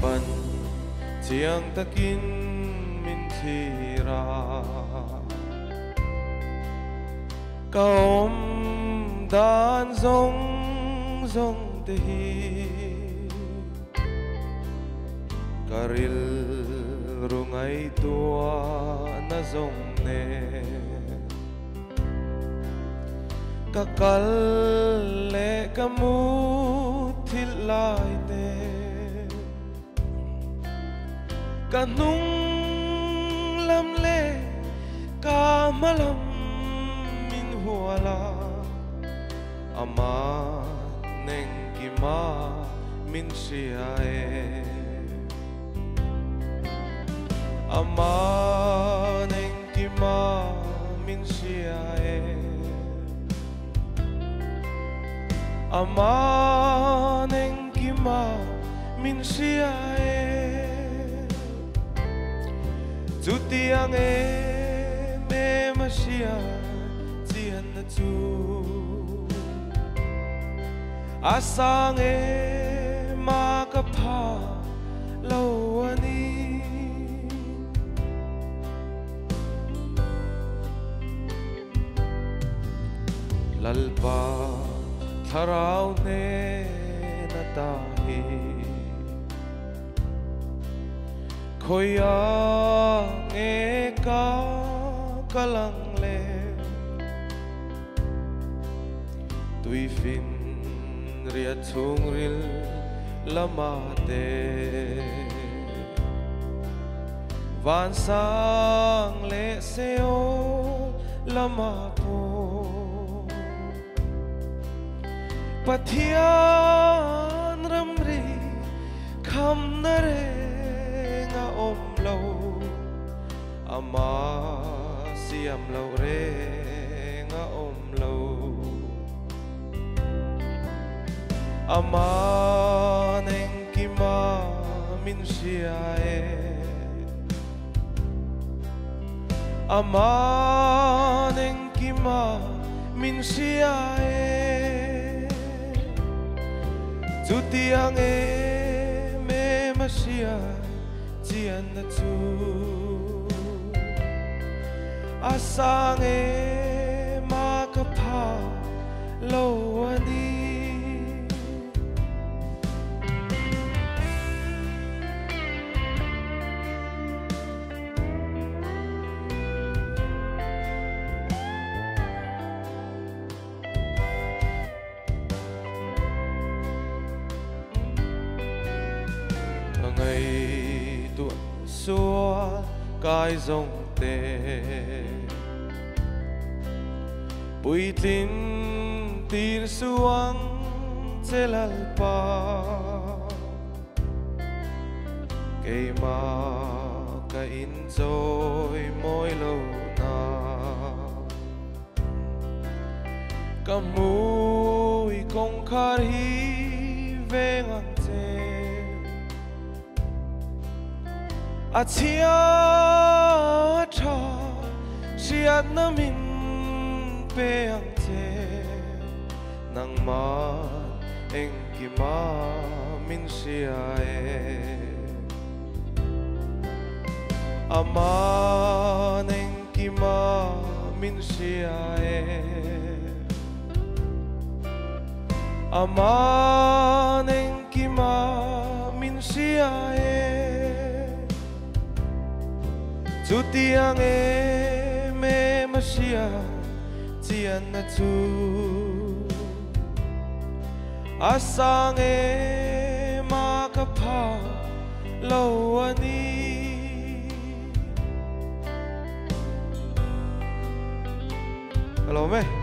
pan chiang takin min thira kaom dan zong zong te hi karil rungai tua na zong ne kakal le kamu thil lai te kanung lam le kamalam min huala ama neng kima min siae ama neng kima min siae ama neng kima min siae Zutiang me masia tian na tu asang makapa lawani lalpa tharau ne natahi khoya ka kalang le tui fin ria chung ril lama te van sang le seo lama po pathian ramri kham na re nga om lo ama siam lo re nga om lo ama neng kima min siae ama neng kima min siae Zutiang me masia tian na tu asang makapa lawani ngày tuột xua cái dòng tê bụi tin tir suang celalpa cây ma ka in trôi môi lâu na ka mui kong khar hi ve ngang Atia cha siat na min peang te nang ma eng ki ma min siae ama neng ki ma min siae ama neng ki ma min siae Zutiang me masia tian na tu asang makapa lawani Hello me